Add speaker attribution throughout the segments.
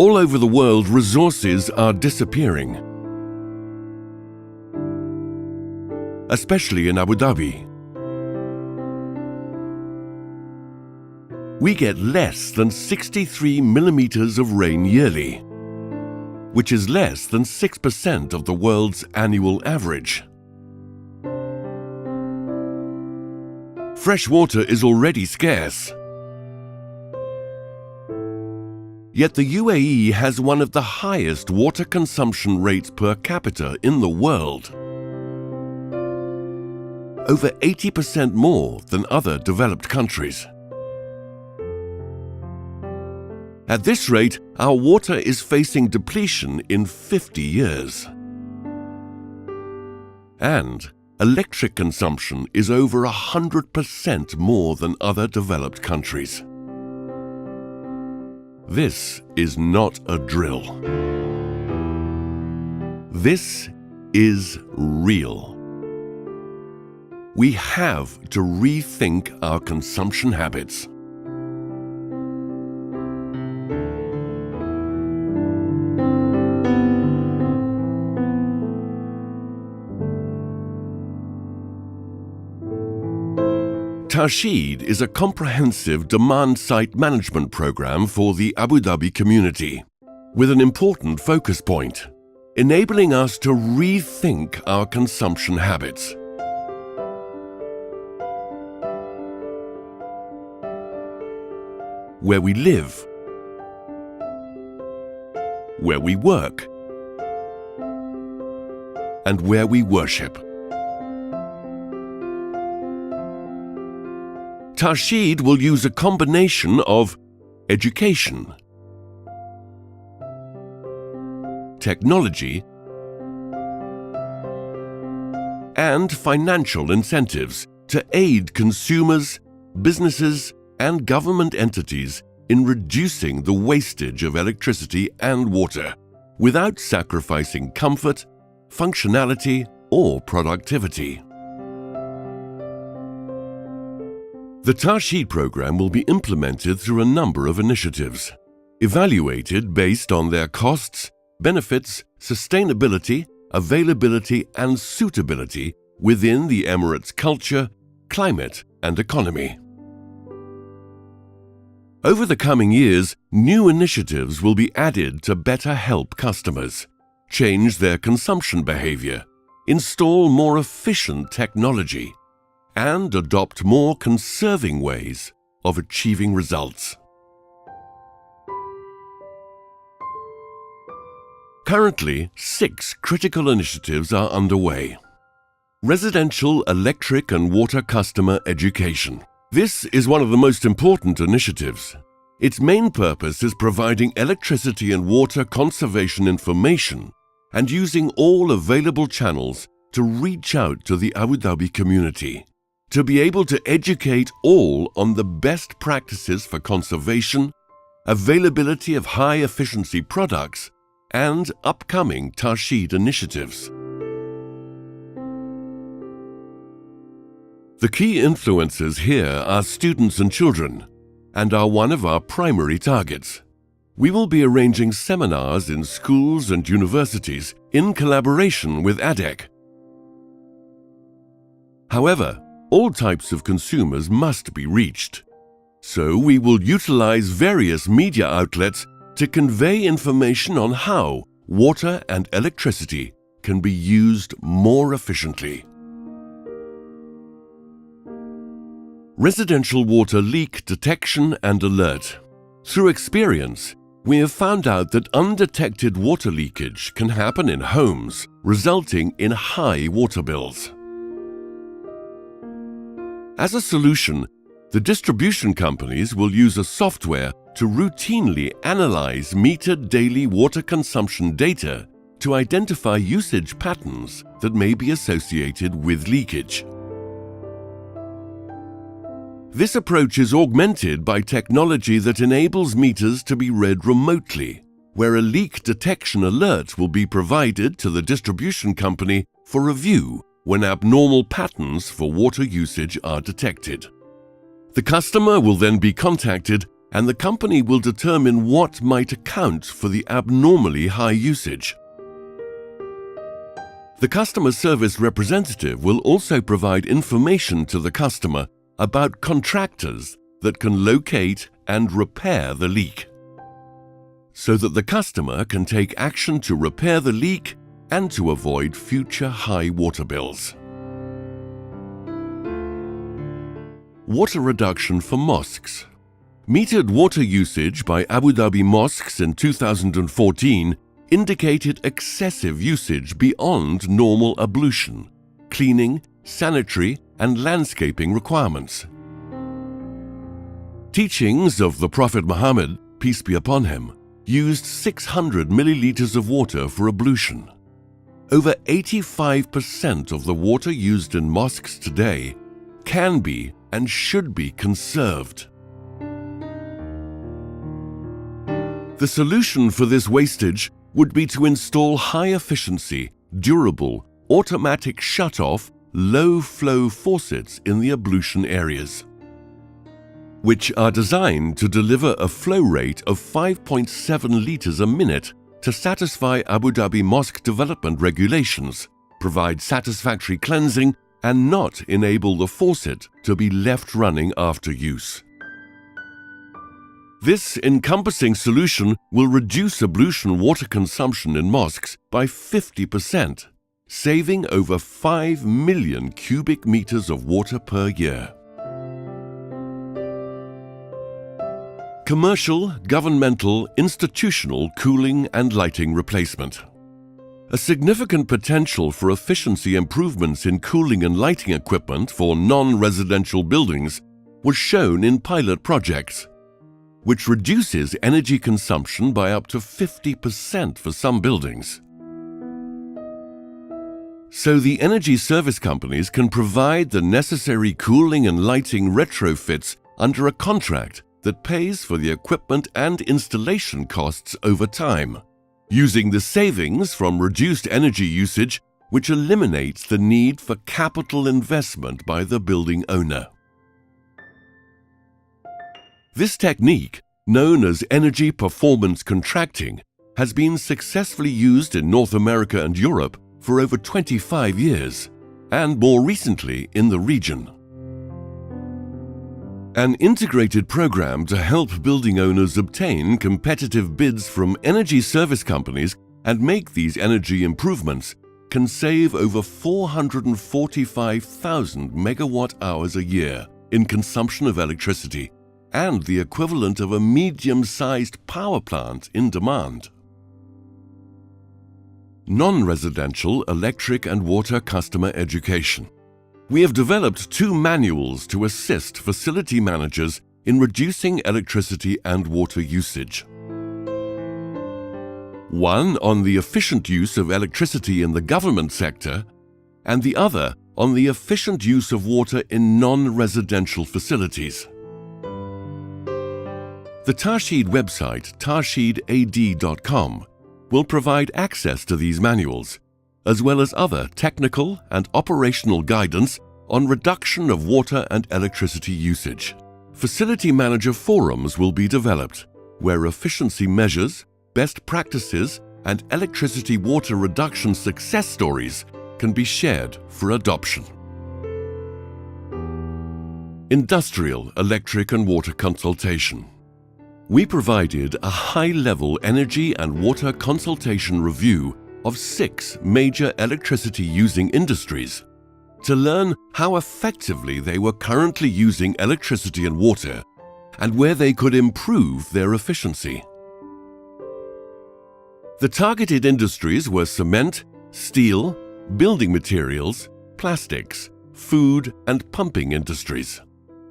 Speaker 1: All over the world, resources are disappearing, especially in Abu Dhabi. We get less than 63 millimeters of rain yearly, which is less than 6% of the world's annual average. Fresh water is already scarce. Yet the UAE has one of the highest water consumption rates per capita in the world. Over 80% more than other developed countries. At this rate, our water is facing depletion in 50 years. And electric consumption is over 100% more than other developed countries. This is not a drill. This is real. We have to rethink our consumption habits. Tarsheed is a comprehensive demand-side management program for the Abu Dhabi community, with an important focus point, enabling us to rethink our consumption habits. Where we live, where we work, and where we worship. Tarsheed will use a combination of education, technology, and financial incentives to aid consumers, businesses, and government entities in reducing the wastage of electricity and water without sacrificing comfort, functionality, or productivity. The Tarsheed program will be implemented through a number of initiatives, evaluated based on their costs, benefits, sustainability, availability, and suitability within the Emirates' culture, climate, and economy. Over the coming years, new initiatives will be added to better help customers, change their consumption behavior, install more efficient technology, and adopt more conserving ways of achieving results. Currently, 6 critical initiatives are underway. Residential electric and water customer education. This is one of the most important initiatives. Its main purpose is providing electricity and water conservation information and using all available channels to reach out to the Abu Dhabi community, to be able to educate all on the best practices for conservation, availability of high-efficiency products, and upcoming Tarsheed initiatives. The key influencers here are students and children, and are one of our primary targets. We will be arranging seminars in schools and universities in collaboration with ADEC. However, all types of consumers must be reached. So we will utilize various media outlets to convey information on how water and electricity can be used more efficiently. Residential water leak detection and alert. Through experience, we have found out that undetected water leakage can happen in homes, resulting in high water bills. As a solution, the distribution companies will use a software to routinely analyze metered daily water consumption data to identify usage patterns that may be associated with leakage. This approach is augmented by technology that enables meters to be read remotely, where a leak detection alert will be provided to the distribution company for review when abnormal patterns for water usage are detected. The customer will then be contacted and the company will determine what might account for the abnormally high usage. The customer service representative will also provide information to the customer about contractors that can locate and repair the leak, so that the customer can take action to repair the leak and to avoid future high water bills. Water reduction for mosques. Metered water usage by Abu Dhabi mosques in 2014 indicated excessive usage beyond normal ablution, cleaning, sanitary, and landscaping requirements. Teachings of the Prophet Muhammad, peace be upon him, used 600 milliliters of water for ablution. Over 85% of the water used in mosques today can be and should be conserved. The solution for this wastage would be to install high-efficiency, durable, automatic shut-off, low-flow faucets in the ablution areas, which are designed to deliver a flow rate of 5.7 liters a minute to satisfy Abu Dhabi mosque development regulations, provide satisfactory cleansing, and not enable the faucet to be left running after use. This encompassing solution will reduce ablution water consumption in mosques by 50%, saving over 5 million cubic meters of water per year. Commercial, governmental, institutional cooling and lighting replacement. A significant potential for efficiency improvements in cooling and lighting equipment for non-residential buildings was shown in pilot projects, which reduces energy consumption by up to 50% for some buildings. So the energy service companies can provide the necessary cooling and lighting retrofits under a contract that pays for the equipment and installation costs over time, using the savings from reduced energy usage, which eliminates the need for capital investment by the building owner. This technique, known as energy performance contracting, has been successfully used in North America and Europe for over 25 years, and more recently in the region. An integrated program to help building owners obtain competitive bids from energy service companies and make these energy improvements can save over 445,000 megawatt hours a year in consumption of electricity, and the equivalent of a medium-sized power plant in demand. Non-residential electric and water customer education. We have developed 2 manuals to assist facility managers in reducing electricity and water usage. One on the efficient use of electricity in the government sector, and the other on the efficient use of water in non-residential facilities. The Tarsheed website, tarsheedad.com, will provide access to these manuals, as well as other technical and operational guidance on reduction of water and electricity usage. Facility manager forums will be developed, where efficiency measures, best practices, and electricity water reduction success stories can be shared for adoption. Industrial electric and water consultation. We provided a high-level energy and water consultation review of 6 major electricity-using industries to learn how effectively they were currently using electricity and water and where they could improve their efficiency. The targeted industries were cement, steel, building materials, plastics, food, and pumping industries,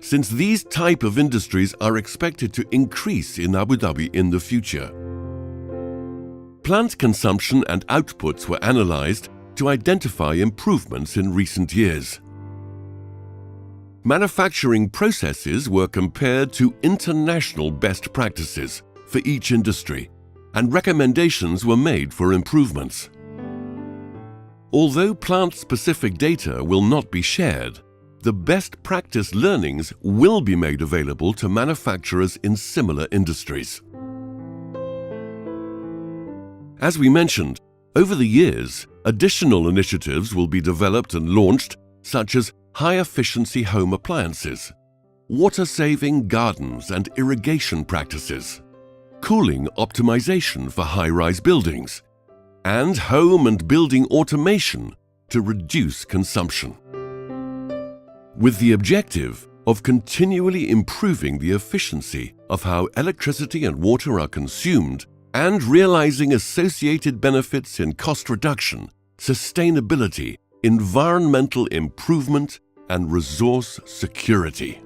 Speaker 1: since these type of industries are expected to increase in Abu Dhabi in the future. Plant consumption and outputs were analyzed to identify improvements in recent years. Manufacturing processes were compared to international best practices for each industry, and recommendations were made for improvements. Although plant-specific data will not be shared, the best practice learnings will be made available to manufacturers in similar industries. As we mentioned, over the years, additional initiatives will be developed and launched, such as high-efficiency home appliances, water-saving gardens and irrigation practices, cooling optimization for high-rise buildings, and home and building automation to reduce consumption, with the objective of continually improving the efficiency of how electricity and water are consumed and realizing associated benefits in cost reduction, sustainability, environmental improvement, and resource security.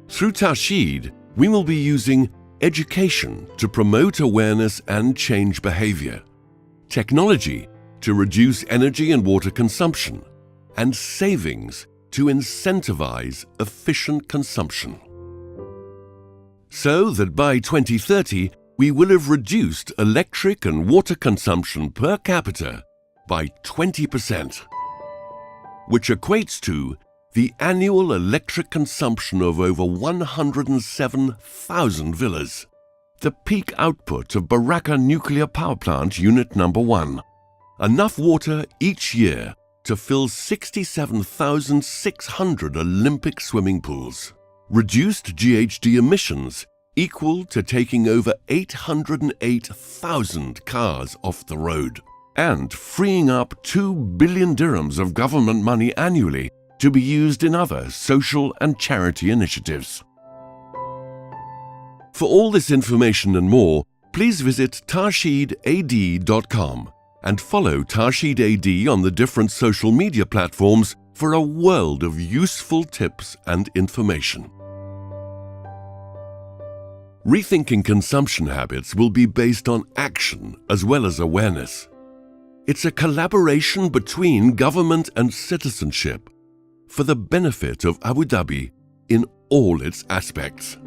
Speaker 1: Through Tasheed, we will be using education to promote awareness and change behavior, technology to reduce energy and water consumption, and savings to incentivize efficient consumption. So that by 2030, we will have reduced electric and water consumption per capita by 20%, which equates to the annual electric consumption of over 107,000 villas, the peak output of Baraka Nuclear Power Plant Unit Number 1, enough water each year to fill 67,600 Olympic swimming pools, reduced GHG emissions equal to taking over 808,000 cars off the road, and freeing up 2 billion dirhams of government money annually to be used in other social and charity initiatives. For all this information and more, please visit tasheedad.com and follow Tasheed AD on the different social media platforms for a world of useful tips and information. Rethinking consumption habits will be based on action as well as awareness. It's a collaboration between government and citizenship for the benefit of Abu Dhabi in all its aspects.